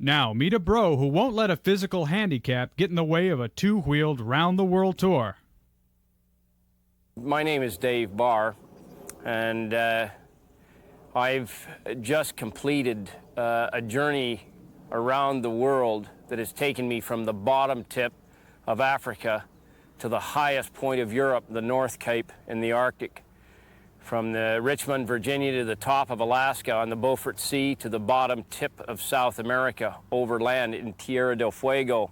Now, meet a bro who won't let a physical handicap get in the way of a two-wheeled round-the-world tour. My name is Dave Barr, and I've just completed a journey around the world that has taken me from the bottom tip of Africa to the highest point of Europe, the North Cape in the Arctic. From the Richmond, Virginia to the top of Alaska on the Beaufort Sea to the bottom tip of South America overland in Tierra del Fuego.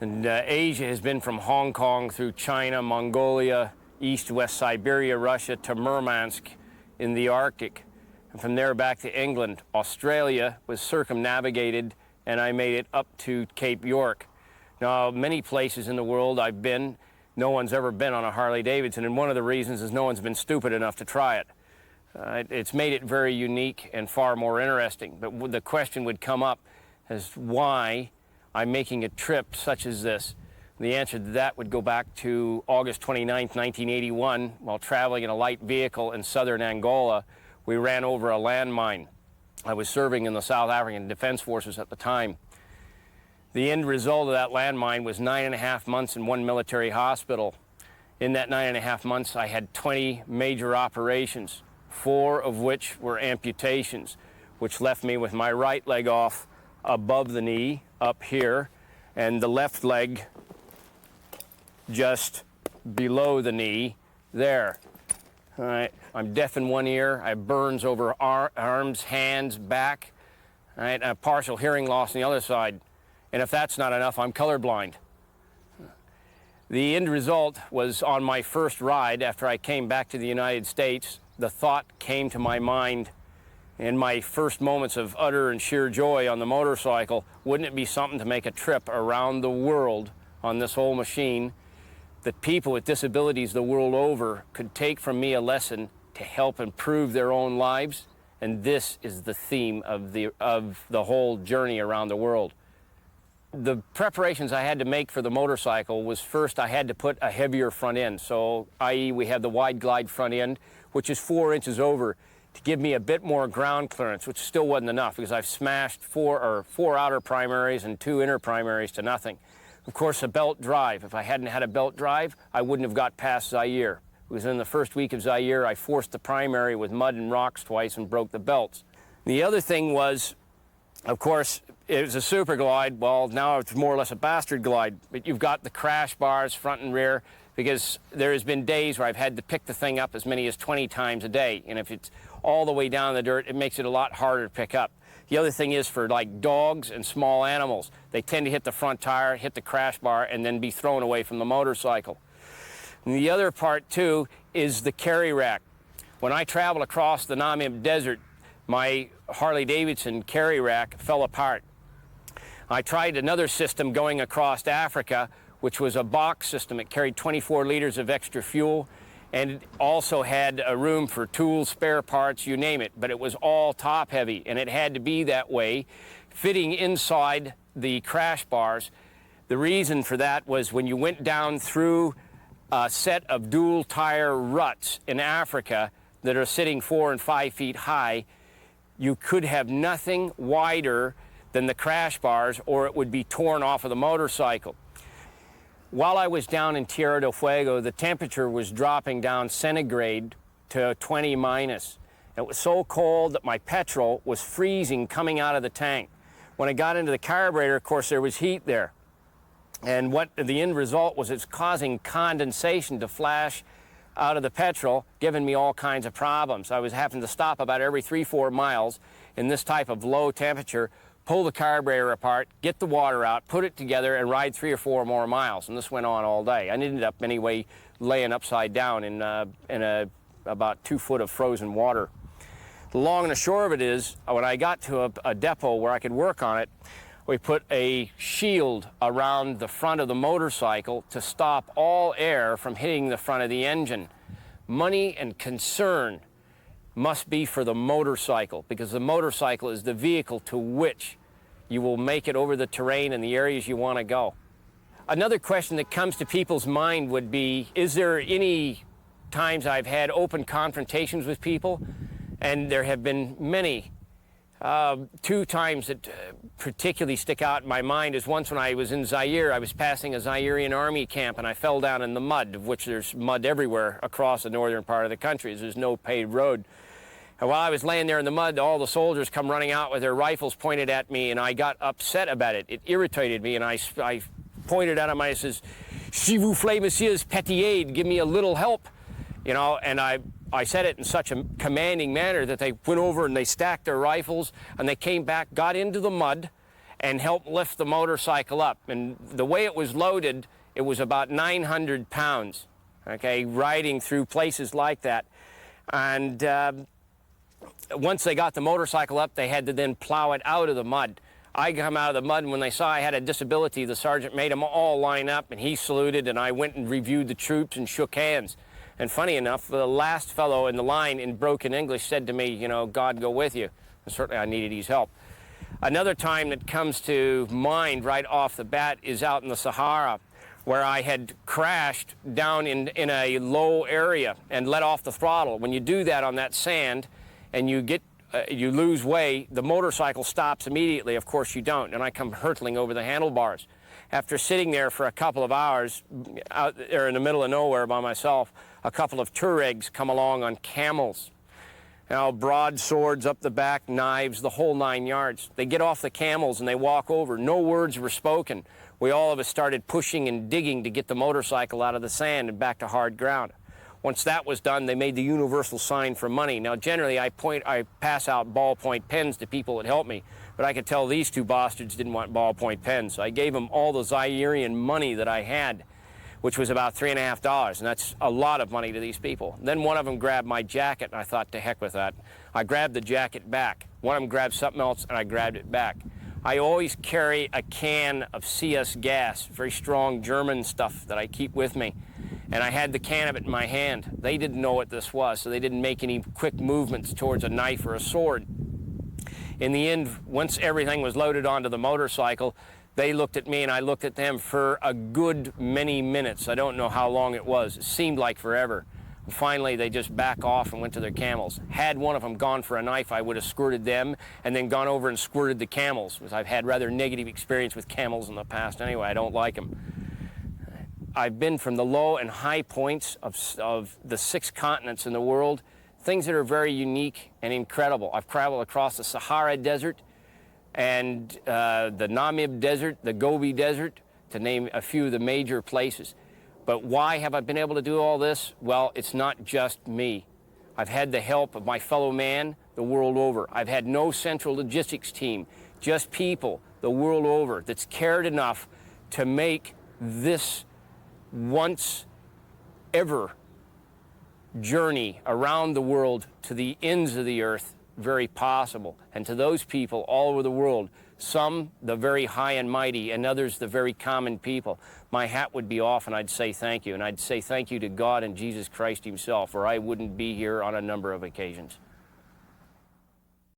And Asia has been from Hong Kong through China, Mongolia, east-west Siberia, Russia to Murmansk in the Arctic. And from there back to England. Australia was circumnavigated and I made it up to Cape York. Now, many places in the world I've been, no one's ever been on a Harley Davidson, and one of the reasons is no one's been stupid enough to try it. It's made it very unique and far more interesting. But the question would come up as why I'm making a trip such as this. The answer to that would go back to August 29th, 1981. While traveling in a light vehicle in southern Angola, we ran over a landmine. I was serving in the South African Defense Forces at the time. The end result of that landmine was 9.5 months in one military hospital. In that 9.5 months, I had 20 major operations, 4 of which were amputations, which left me with my right leg off above the knee, up here, and the left leg just below the knee, there. All right. I'm deaf in one ear. I have burns over arms, hands, back, all right, and a partial hearing loss on the other side. And if that's not enough, I'm colorblind. The end result was on my first ride after I came back to the United States, the thought came to my mind in my first moments of utter and sheer joy on the motorcycle, wouldn't it be something to make a trip around the world on this whole machine that people with disabilities the world over could take from me a lesson to help improve their own lives? And this is the theme of the whole journey around the world. The preparations I had to make for the motorcycle was first I had to put a heavier front end. So, i.e. we have the wide glide front end, which is 4 inches over, to give me a bit more ground clearance, which still wasn't enough because I've smashed four outer primaries and 2 inner primaries to nothing. Of course, a belt drive. If I hadn't had a belt drive, I wouldn't have got past Zaire. Because in the first week of Zaire, I forced the primary with mud and rocks twice and broke the belts. The other thing was, of course, it was a super glide. Well, now it's more or less a bastard glide. But you've got the crash bars front and rear, because there has been days where I've had to pick the thing up as many as 20 times a day. And if it's all the way down in the dirt, it makes it a lot harder to pick up. The other thing is for like dogs and small animals, they tend to hit the front tire, hit the crash bar, and then be thrown away from the motorcycle. And the other part, too, is the carry rack. When I travel across the Namib Desert, my Harley Davidson carry rack fell apart. I tried another system going across Africa, which was a box system. It carried 24 liters of extra fuel, and it also had a room for tools, spare parts, you name it, but it was all top heavy, and it had to be that way, fitting inside the crash bars. The reason for that was when you went down through a set of dual tire ruts in Africa that are sitting 4 and 5 feet high, you could have nothing wider than the crash bars or it would be torn off of the motorcycle. While I was down in Tierra del Fuego, the temperature was dropping down centigrade to 20 minus. It was so cold that my petrol was freezing coming out of the tank. When I got into the carburetor, of course, there was heat there. And what the end result was, it's causing condensation to flash out of the petrol, giving me all kinds of problems. I was having to stop about every 3-4 miles in this type of low temperature, pull the carburetor apart, get the water out, put it together, and ride 3 or 4 more miles. And this went on all day. I ended up anyway laying upside down in about 2 foot of frozen water. The long and the short of it is, when I got to a depot where I could work on it, we put a shield around the front of the motorcycle to stop all air from hitting the front of the engine. Money and concern must be for the motorcycle, because the motorcycle is the vehicle to which you will make it over the terrain in the areas you want to go. Another question that comes to people's mind would be, is there any times I've had open confrontations with people? And there have been many. Two times that particularly stick out in my mind is once when I was in Zaire. I was passing a Zairean army camp and I fell down in the mud, of which there's mud everywhere across the northern part of the country. There's no paved road. And while I was laying there in the mud, all the soldiers come running out with their rifles pointed at me, and I got upset about it. It irritated me, and I pointed at him. I says, "S'il vous plaît, messieurs, petit aide, give me a little help." You know, and I said it in such a commanding manner that they went over and they stacked their rifles, and they came back, got into the mud, and helped lift the motorcycle up. And the way it was loaded, it was about 900 pounds, okay, riding through places like that. And once they got the motorcycle up, they had to then plow it out of the mud. I come out of the mud, and when they saw I had a disability, the sergeant made them all line up, and he saluted, and I went and reviewed the troops and shook hands. And funny enough, the last fellow in the line in broken English said to me, you know, "God go with you." And certainly I needed his help. Another time that comes to mind right off the bat is out in the Sahara, where I had crashed down in a low area and let off the throttle. When you do that on that sand and you lose way, the motorcycle stops immediately. Of course you don't, and I come hurtling over the handlebars. After sitting there for a couple of hours out there in the middle of nowhere by myself, a couple of Tuaregs come along on camels. Now, broadswords up the back, knives, the whole 9 yards. They get off the camels and they walk over. No words were spoken. We all of us started pushing and digging to get the motorcycle out of the sand and back to hard ground. Once that was done, they made the universal sign for money. Now, generally, I pass out ballpoint pens to people that help me, but I could tell these two bastards didn't want ballpoint pens. So I gave them all the Zairean money that I had, which was about $3.50, and that's a lot of money to these people. Then one of them grabbed my jacket, and I thought, to heck with that. I grabbed the jacket back. One of them grabbed something else, and I grabbed it back. I always carry a can of CS gas, very strong German stuff that I keep with me. And I had the can of it in my hand. They didn't know what this was, so they didn't make any quick movements towards a knife or a sword. In the end, once everything was loaded onto the motorcycle, they looked at me and I looked at them for a good many minutes. I don't know how long it was. It seemed like forever. And finally, they just back off and went to their camels. Had one of them gone for a knife, I would have squirted them and then gone over and squirted the camels, because I've had rather negative experience with camels in the past anyway. I don't like them. I've been from the low and high points of the 6 continents in the world, things that are very unique and incredible. I've traveled across the Sahara Desert and the Namib Desert, the Gobi Desert, to name a few of the major places. But why have I been able to do all this? Well, it's not just me. I've had the help of my fellow man the world over. I've had no central logistics team, just people the world over that's cared enough to make this once ever journey around the world to the ends of the earth very possible. And to those people all over the world, some the very high and mighty, and others the very common people, my hat would be off and I'd say thank you. And I'd say thank you to God and Jesus Christ himself, or I wouldn't be here on a number of occasions.